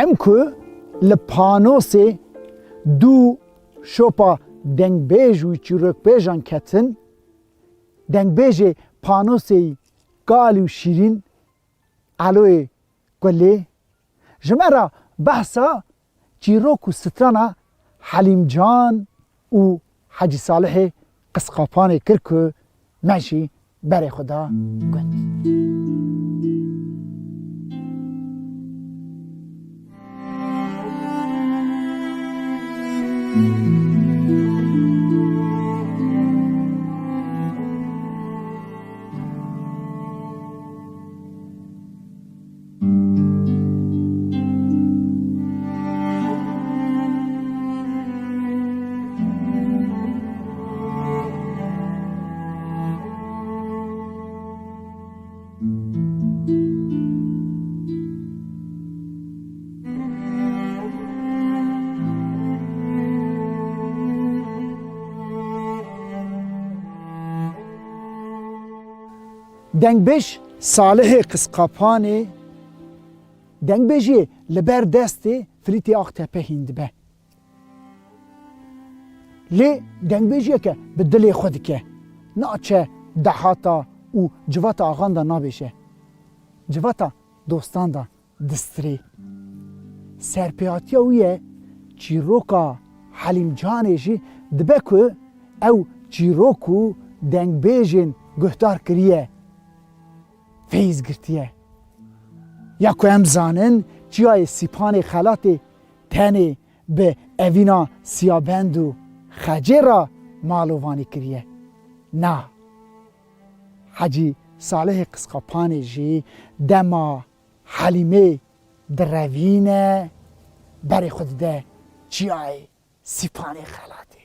ام کو لپانوس دو شوپا دنگ بیج و چیروک بیجان کتن دنگ بیج پانوس گال و شیرین علوی گلی جمرا بحثا چیروک و سترانا حلیم جان و حاجی صالح قسقاپان کرکو ماشي برای خدا گند دنگ بیش صالح قسقاپانی دنگ بیشی لبر دستی فلیتی آخ تپه هند به لی دنگ بیشی که به دلی خود که ناچه دهاتا و جواتا آغان دا نابیشه جواتا دوستان دا دستری سرپیاتی اویه چیروکا حلیم جانشی دبه که او چیروکو دنگ بیشین گهدار کریه فیض گرتیه یا که هم زانن چیای سیپان خلاتی تنی به اوینا سیابند و خجه را مالوانی کریه نه حاجی صالح قسقاپانی جی دما حلیمه دروینه برای خود ده چیای سیپان خلاتی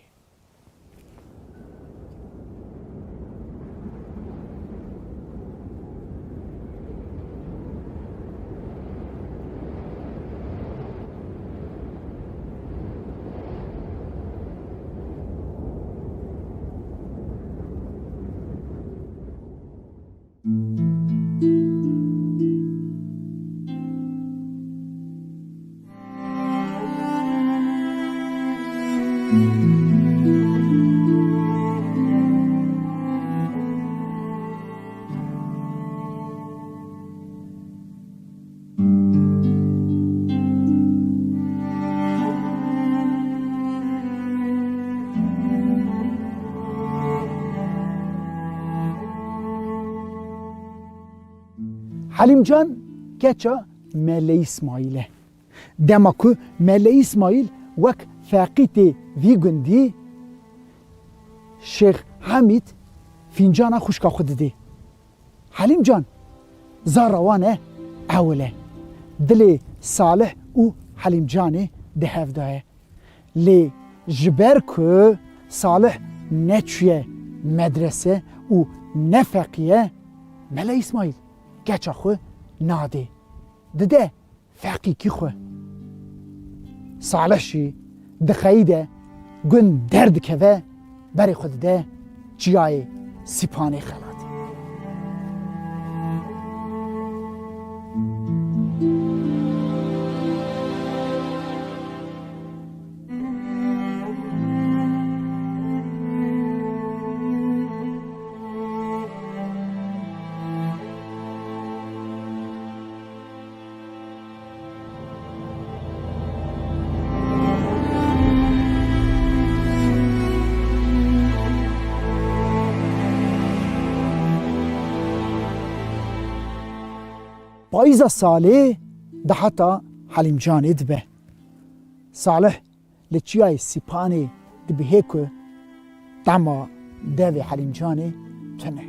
حلیم جان گچا ملی اسماعیله دما کو ملی اسماعیل وک فاقیت وی گندی شیخ حمید فینجانا خوشکا خود دی حلیم جان زاروانه اوله دلی صالح او حلیم جانه ده دایه لی جبر که صالح نچویه مدرسه او نفقیه ملی اسماعیل گچا خو ناده دده فقی کی خو صالح شی دخیده گن درد که و بری خود ده جیای سیپانه خلاده پاییزا ساله ده حتا حلیم جانی دبه صالح لچیای سیپانی دبه که دما دوی حلیم جانی تنه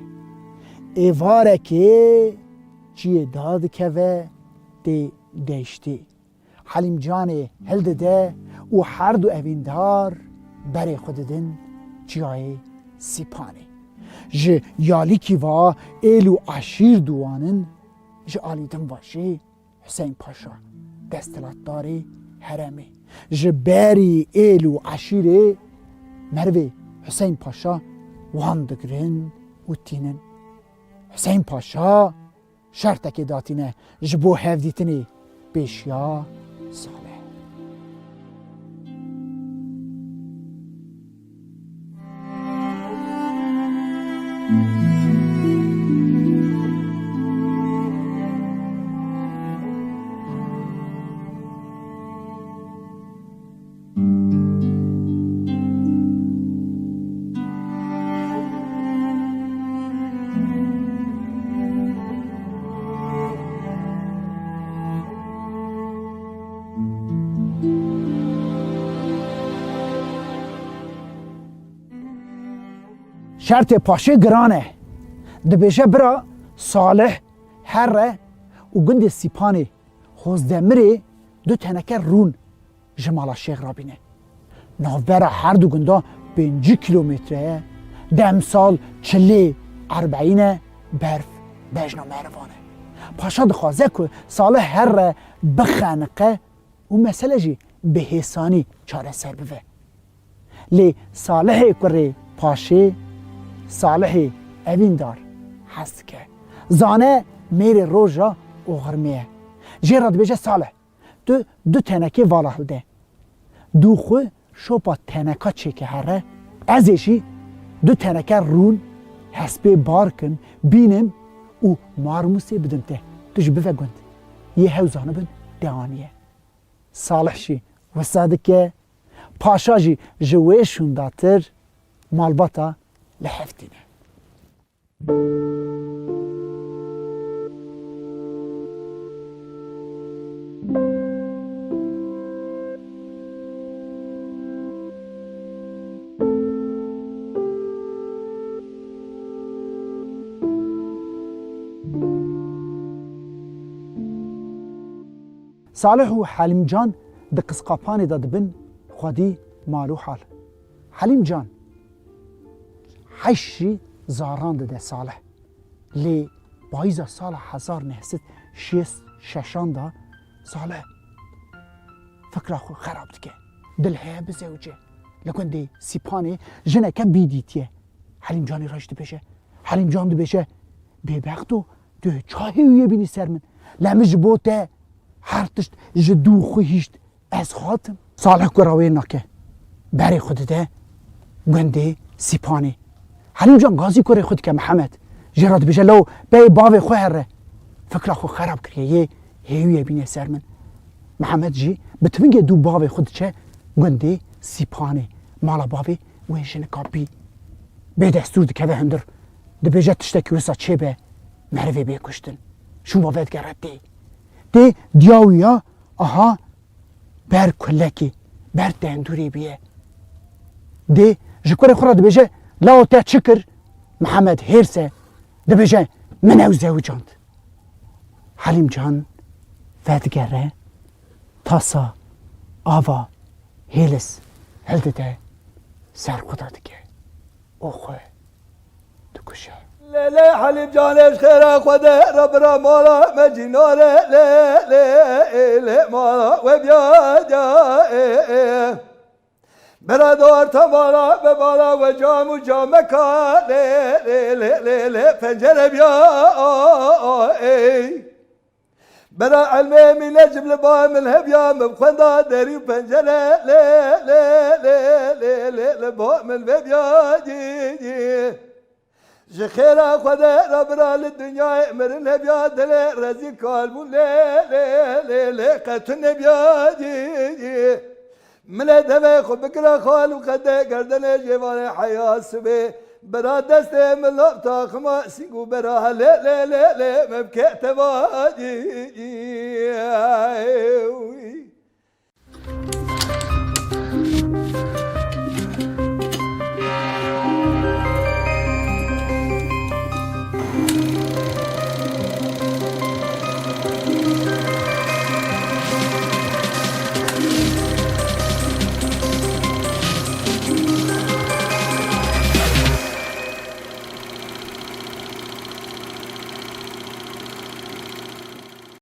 ایواره که چیه داد که و دی دیشتی حلیم جانی هل ده و هر دو اویندار برای خوددن چیای سیپانی ج یالی کی و ایلو عشیر دوانن ج آلیدن باشه حسین پاشا دستلاتداری هرمی ج بری ایلو عشیره مروی حسین پاشا وان دگرن و تینن حسین پاشا شرطه که داتینه جبو هفدیتنی بیشیا صالح. شرط پاشه گرانه دبیشه برا صالح هره و گند سیپانه خوزدمره دو تنکه رون جمالا شیخ رابینه نوبره هر دو گندا 5 کیلومتره دم سال 40-40 برف بجنا مروانه پاشا دخوازه که صالح هره بخنقه و مسئله جی به حسانی چاره سر بوه لی صالح کره پاشه صالح اوین دار هست که زانه میر روژا اغرمیه جیراد بیجه صالح دو تنکه والا هلده دو خو شوپا تنکا چه که هره ازشی دو تنکه رون حسبه بارکن بینم و مارموسی بدم ته توش بفه گند یه هوزانه بند دهانیه صالح شی وساده که پاشا جی جویشون داتر مالباتا لحفتینه صالح و حلیم جان ده قسقاپانی داد بن خودی مالو حال حلیم جان حشی زاران ده صالح لی بایزا سال 1906 دا صالح فکر خو خراب دکه دل هیا بزوجه لکن دی سیپانی جنه که بیدیتیه حلیم جانی راش دی بشه حلیم جان دی بشه بیبختو ده چاهی ویه بینی سر من لمج بوته هر تشت جدو خویشت از خاتم صالح گراوی نکه بری خود ده گنده سیپانی حلیم جان گازی کره خود که محمد جراد بشه لو بی باوی خو هره فکر خو خراب کریه یه هیویه بینه سر من محمد جی بتوینگه دو باوی خود چه گنده سیپانی مالا باوی ویشن کابی به دستور دکه به هندر ده بجه تشتکی وسا چه به مروی بی کشتن شون باوید گرد دی دیاویا آها بر کلکی بر دندوری بیه دی جکور خورا ده بجه لاو تا چکر محمد هیرسه ده بجه منو زوجاند حلیم جان ودگره تاسا آوا هیلس هلده ده سر خدا دیگه او خواه تو کشه لا حليب جانش خير خده ربنا مالا مجناره لا لا لا مالا وبيا جا برادر تمالا ببالا وجام وجامكا لا لا لا لا فنجر بيا برا علمي من نجم لبا من هبيا مبخندا داري فنجر لا لا لا لا لا لبا من بيا جي جي جخيرا خدا ربنا للدنيا امرن بيا دل رزي كالبو لا لا لا لا قتن بيا جي من دمه خو بكرا خال وخدا گردن جوان حياه سبي برا دست من لقطا خما سيگو برا لا لا لا لا مبكي تباجي